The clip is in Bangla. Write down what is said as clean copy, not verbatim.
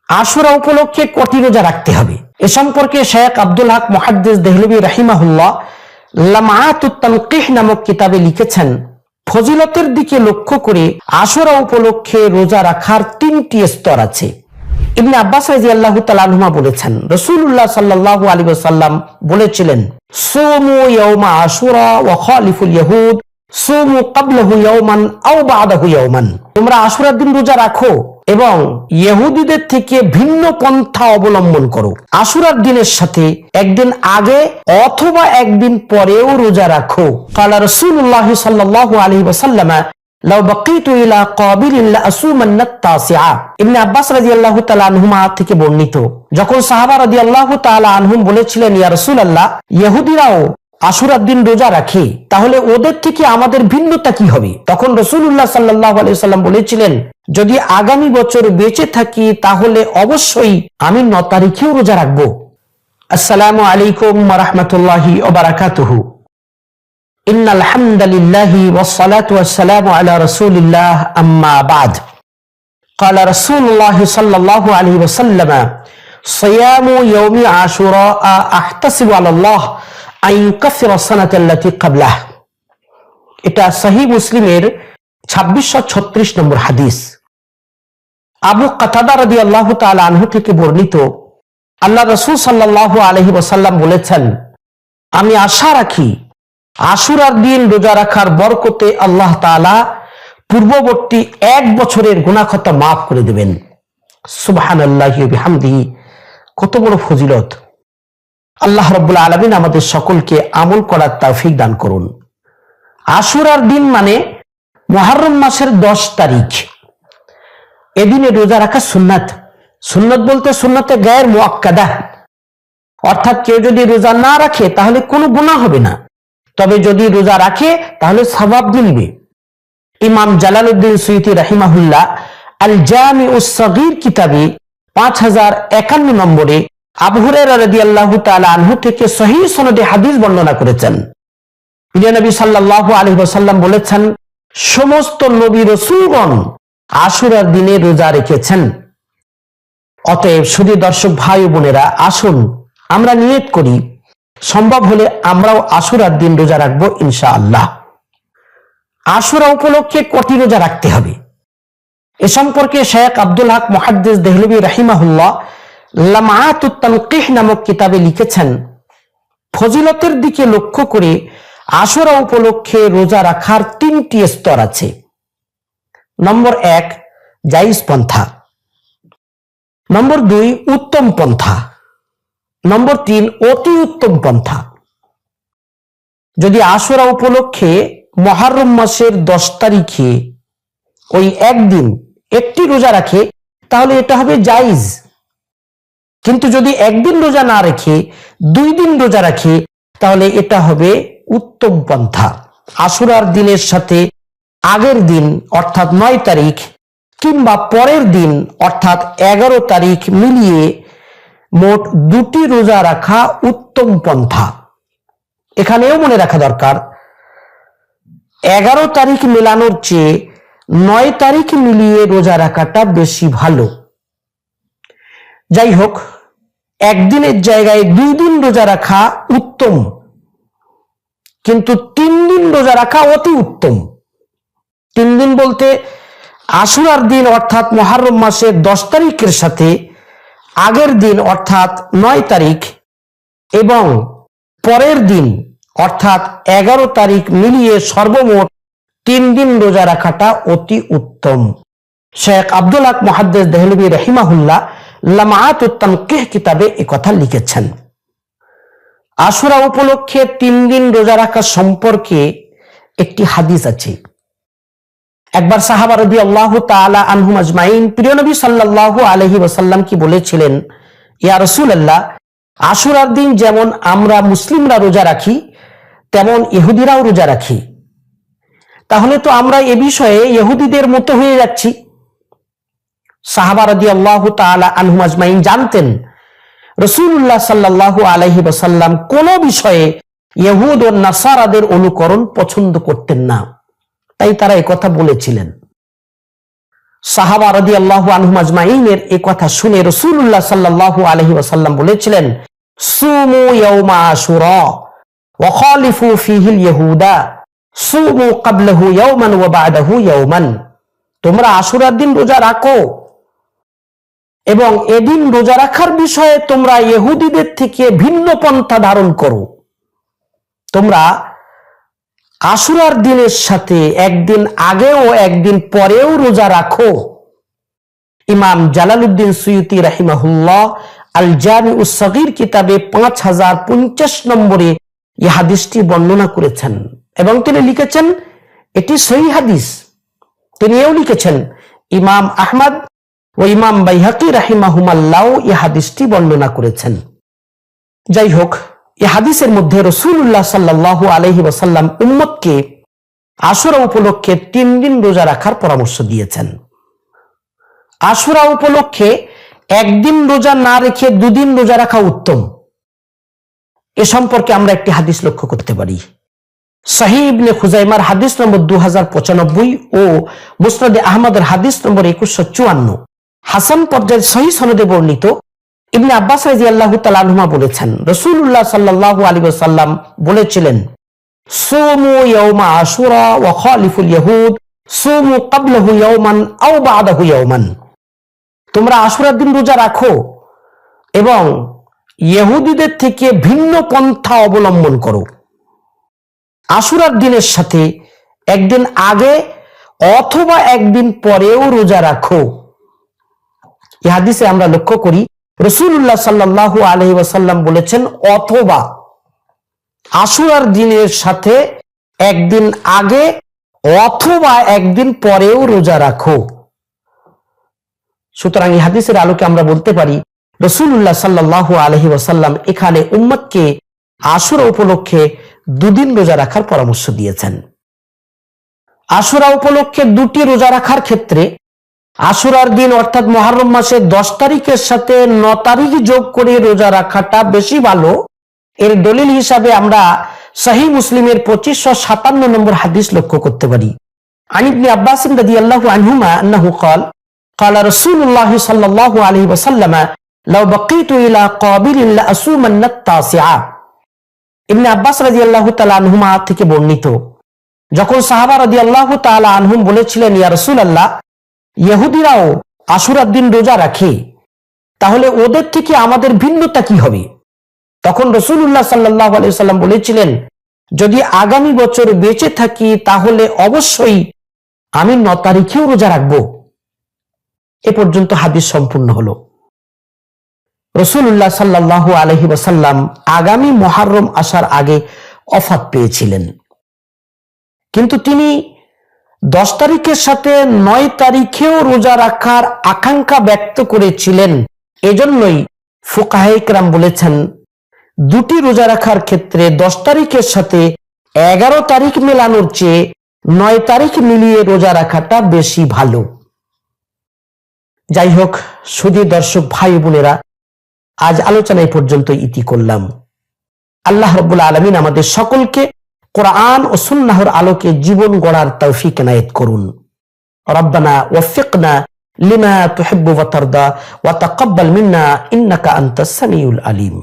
আশুরা উপলক্ষে কটি রোজা রাখতে হবে এ সম্পর্কে শেখ আব্দুল হক মুহাদ্দিস দেহলভী রাহিমাহুল্লাহ লামাআতুত তানকিহ নামক কিতাবে লিখেছেন, ফজিলতের দিকে লক্ষ্য করে আশুরা উপলক্ষে রোজা রাখার তিনটি স্তর আছে। ইবনে আব্বাস রাদিয়াল্লাহু তাআলা আনহুমা বলেছেন, রাসূলুল্লাহ সাল্লাল্লাহু আলাইহি ওয়াসাল্লাম বলেছিলেন, সুমু ইয়াউমা আশুরা ওয়া খালিফুল ইয়াহুদ সুমু ক্বাবলাহু ইয়াওমান আও বা'দাহু ইয়াওমান। তোমরা আশুরার দিন রোজা রাখো এবং ইহুদিদের থেকে ভিন্ন পন্থা অবলম্বন করো। আশুরার দিনের সাথে একদিন আগে অথবা একদিন পরেও রোজা রাখো। ক্বালা রাসূলুল্লাহ সাল্লাল্লাহু আলাইহি ওয়াসাল্লাম লাউ বাকিতু ইলা ক্বাবিলিন লা আসুমান্না তাসিআ। ইবনে আব্বাস রাদিয়াল্লাহু তাআলা আনহুমা থেকে বর্ণিত, যখন সাহাবা রাদিয়াল্লাহু তাআলা আনহুম বলেছিলেন, ইয়া রাসূলুল্লাহ, ইহুদিরাও আশুরার দিন রোজা রাখে, তাহলে ওদের থেকে আমাদের ভিন্নতা কি হবে? তখন রাসূলুল্লাহ সাল্লাল্লাহু আলাইহি ওয়াসাল্লাম বলেছিলেন, যদি আগামী বছর বেঁচে থাকি তাহলে অবশ্যই আমি 9 তারিখেও রোজা রাখবো। আসসালামু আলাইকুম ওয়া রাহমাতুল্লাহি ওয়া বারাকাতুহু। ইন্নাল হামদালিল্লাহি ওয়াস সালাতু ওয়াস সালামু আলা রাসূলিল্লাহ, আম্মা বা'দ। ক্বালা রাসূলুল্লাহ সাল্লাল্লাহু আলাইহি ওয়াসাল্লাম, সিয়ামু ইয়াউমি আশুরা আহতাসিবু আলাল্লাহ আন ইউকাফিরা সানাতাল্লাতী ক্বাবলাহ। এটা সহিহ মুসলিমের 2636 নম্বর হাদিস। আবু কাতাদা রাদিয়াল্লাহু তাআলা আনহু থেকে বর্ণিত, আল্লাহ রাসূল সাল্লাল্লাহু আলাইহি ওয়াসাল্লাম বলেছেন, আমি আশা রাখি আশুরার দিন রোজা রাখার বরকতে আল্লাহ তাআলা পূর্ববর্তী 1 বছরের গুনাহ খাতা মাফ করে দেবেন। সুবহানাল্লাহি ওয়া বিহামদিহি। কত বড় ফজিলত! আল্লাহ রাব্বুল আলামিন আমাদের সকলকে আমল করার তৌফিক দান করুন। আশুরার দিন মানে মুহররম মাসের 10 তারিখ। এদিনে রোজা রাখা সুন্নাত। সুন্নাত বলতে সুন্নতে গায়ের মুআক্কাদা, অর্থাৎ কেউ যদি রোজা না রাখে তাহলে কোনো গুনাহ হবে না, তবে যদি রোজা রাখে তাহলে সওয়াব মিলবে। ইমাম জালালউদ্দিন সুয়ুতী রাহিমাহুল্লাহ আল জামিউস সগীর কিতাবে 5051 নম্বরে আবু হুরায়রা রাদিয়াল্লাহু তাআলা আনহু থেকে সহিহ সনদে হাদিস বর্ণনা করেছেন। নবী সাল্লাল্লাহু আলাইহি ওয়াসাল্লাম বলেছেন, সমস্ত নবী রাসূলগণ আশুরার দিনে রোজা রেখেছেন। অতএব শুধু দর্শক ভাই ও বোনেরা, আসুন আমরা নিয়ত করি, সম্ভব হলে আমরাও আশুরার দিন রোজা রাখবো ইনশাআল্লাহ। আশুরা উপলক্ষে কটি রোজা রাখতে হবে এ সম্পর্কে শেখ আব্দুল হক মুহাদ্দিস দেহলভী রাহিমাহুল্লাহ লামাআতুত তানকিহ নামক কিতাবে লিখেছেন, ফজিলতের দিকে লক্ষ্য করে আশুরা উপলক্ষে রোজা রাখার তিনটি স্তর আছে। নম্বর 1, জায়েজ পন্থা। নম্বর 2, উত্তম পন্থা। নম্বর 3, অতি উত্তম পন্থা। যদি আশুরা উপলক্ষে মুহররম মাসের 10 তারিখে ওই একদিন একটি রোজা রাখে তাহলে এটা হবে জায়েজ। কিন্তু যদি একদিন রোজা না রেখে 2 দিন রোজা রাখে তাহলে এটা হবে উত্তম পন্থা। আশুরার দিনের সাথে আগের দিন অর্থাৎ 9 তারিখ কিংবা পরের দিন অর্থাৎ 11 তারিখ মিলিয়ে মোট 2টি রোজা রাখা উত্তম পন্থা। এখানেও মনে রাখা দরকার, 11 তারিখ মেলানোর চেয়ে 9 তারিখ মিলিয়ে রোজা রাখাটা বেশি ভালো। যাই হোক, একদিনের জায়গায় 2 দিন রোজা রাখা উত্তম, কিন্তু 3 দিন রোজা রাখা অতি উত্তম। 3 দিন বলতে আশুরার দিন অর্থাৎ মুহররম মাসের 10 তারিখের সাথে আগের দিন অর্থাৎ 9 তারিখ এবং পরের দিন অর্থাৎ 11 তারিখ মিলিয়ে সর্বমোট 3 দিন রোজা রাখাটা অতি উত্তম। শেখ আব্দুল হক মুহাদ্দিস দেহলভী রাহিমাহুল্লাহ লামাআতুত তানকিহ কিতাবে একথা লিখেছেন। আশুরা উপলক্ষে 3 দিন রোজা রাখা সম্পর্কে একটি হাদিস আছে। একবার সাহাবা রাদিয়াল্লাহু তাআলা আনহুম আজমাইন প্রিয় নবী সাল্লাল্লাহু আলাইহি ওয়াসাল্লাম কি বলেছিলেন, ইয়া রাসূলুল্লাহ, আশুরার দিন যেমন আমরা মুসলিমরা রোজা রাখি তেমন ইহুদিরাও রোজা রাখি, তাহলে তো আমরা এ বিষয়ে ইহুদিদের মতো হয়ে যাচ্ছি। সাহাবা রাদিয়াল্লাহু তাআলা আনহুম আজমাইন জানতেন রাসূলুল্লাহ সাল্লাল্লাহু আলাইহি ওয়াসাল্লাম কোন বিষয়ে ইহুদ ও নাসারাদের অনুকরণ পছন্দ করতেন না, তাই তারা একথা বলেছিলেন। সাহাবা রাদিয়াল্লাহু আনহুম আজমাইনের এই কথা শুনে রাসূলুল্লাহ সাল্লাল্লাহু আলাইহি ওয়াসাল্লাম বলেছিলেন, সুমু ইয়াউমা আশুরা ওয়া খালিফু ফীহিল ইয়াহুদা সুমু ক্বাবলাহু ইয়াওমান ওয়া বা'দাহু ইয়াওমান। তোমরা আশুরার দিন রোজা রাখো এবং এদিন রোজা রাখার বিষয়ে তোমরা ইহুদিদের থেকে ভিন্ন পন্থা ধারণ করো। তোমরা আশুরার দিনের সাথে একদিন আগে ও একদিন পরেও রোজা রাখো। ইমাম জালালউদ্দিন সুয়ুতি রাহিমাহুল্লাহ আল জামিউস সগীর কিতাবে 5050 নম্বরে এই হাদিসটি বর্ণনা করেছেন এবং তিনি লিখেছেন এটি সহিহ হাদিস। তিনি এও লিখেছেন ইমাম আহমদ ও ইমাম বাইহাকি রাহিমাহুমাল্লাহ এই হাদিসটি বর্ণনা করেছেন। যাই হোক, এই হাদিসের মধ্যে রাসূলুল্লাহ সাল্লাল্লাহু আলাইহি ওয়াসাল্লাম উম্মতকে আশুরা উপলক্ষে 3 দিন রোজা রাখার পরামর্শ দিয়েছেন। আশুরা উপলক্ষে একদিন রোজা না রেখে 2 দিন রোজা রাখা উত্তম। এ সম্পর্কে আমরা একটি হাদিস লক্ষ্য করতে পারি। সহিহ ইবনে খুজাইমার হাদিস নম্বর 2095 ও মুসনাদে আহমদের হাদিস নম্বর 2154 হাসান পর্যায়ের সহিহ সনদে বর্ণিত ইবনে আব্বাস রাদিয়াল্লাহু তাআলা আনহুমা বলেছেন, রাসূলুল্লাহ সাল্লাল্লাহু আলাইহি ওয়াসাল্লাম বলেছিলেন, সুমু ইয়াউমা আশুরা ওয়া খালিফুল ইয়াহুদ সুমু ক্বাবলাহু ইয়াওমান আও বা'দাহু ইয়াওমান। তোমরা আশুরার দিন রোজা রাখো এবং ইহুদিদের থেকে ভিন্ন পন্থা অবলম্বন করো। আশুরার দিনের সাথে একদিন আগে অথবা একদিন পরেও রোজা রাখো। এই হাদিসে আমরা লক্ষ্য করি রাসূলুল্লাহ সাল্লাল্লাহু আলাইহি ওয়াসাল্লাম বলেছেন অথবা, আশুরার দিনের সাথে একদিন আগে অথবা একদিন পরেও রোজা রাখো। সুতরাং এই হাদিসের আলোকে আমরা বলতে পারি রাসূলুল্লাহ সাল্লাল্লাহু আলাইহি ওয়াসাল্লাম এখানে উম্মতকে আশুরা উপলক্ষে 2 দিন রোজা রাখার পরামর্শ দিয়েছেন। আশুরা উপলক্ষে 2টি রোজা রাখার ক্ষেত্রে আশুরার দিন অর্থাৎ মুহররম মাসের 10 তারিখের সাথে 9 তারিখ যোগ করে রোজা রাখাটা বেশি ভালো। এর দলিল হিসাবে আমরা সহিহ মুসলিমের 2557 নম্বর হাদিস লক্ষ্য করতে পারি। আন ইবনে আব্বাস রাদিয়াল্লাহু আনহুমা আন্নাহু قال قال رسول الله صلى الله عليه وسلم لو بقيت الى قابل لاسومن التاسعة। ইবনে আব্বাস রাদিয়াল্লাহু তাআলা আনহুমা থেকে বর্ণিত, যখন সাহাবা রাদিয়াল্লাহু তাআলা আনহুম বলেছিলেন, ইয়া রাসূলুল্লাহ, ইহুদিরাও আশুরার দিন রোজা রাখে, তাহলে ওদের থেকে আমাদের ভিন্নতা কি হবে? তখন রাসূলুল্লাহ সাল্লাল্লাহু আলাইহি ওয়াসাল্লাম বলেছিলেন, যদি আগামী বছর বেঁচে থাকি তাহলে অবশ্যই আমি 9 তারিখেও রোজা রাখবো। এ পর্যন্ত হাদিস সম্পূর্ণ হলো। রাসূলুল্লাহ সাল্লাল্লাহু আলাইহি ওয়াসাল্লাম আগামী মুহররম আসার আগে ওফাত পেয়েছিলেন, কিন্তু তিনি 10 তারিখের সাথে 9 তারিখেও রোজা রাখার আকাঙ্ক্ষা ব্যক্ত করেছিলেন। এজন্যই ফুকাহায়ে কেরাম বলেছেন 2টি রোজা রাখার ক্ষেত্রে 10 তারিখের সাথে 11 তারিখ মেলানোর চেয়ে 9 তারিখ মিলিয়ে রোজা রাখাটা বেশি ভালো। যাই হোক, সুধী দর্শক ভাই বোনেরা, আজ আলোচনা এই পর্যন্ত ইতি করলাম। আল্লাহ রাব্বুল আলামিন আমাদের সকলকে কোরআন ও সুন্নাহর আলোকে জীবন গড়ার তৌফিক এনায়েত করুন। রব্বানা ওয়াফিকনা লিমা তুহিব্বু ওয়া তারদা ওয়া তাকাব্বাল মিন্না ইন্নাকা আনতাস সামিউল আলিম।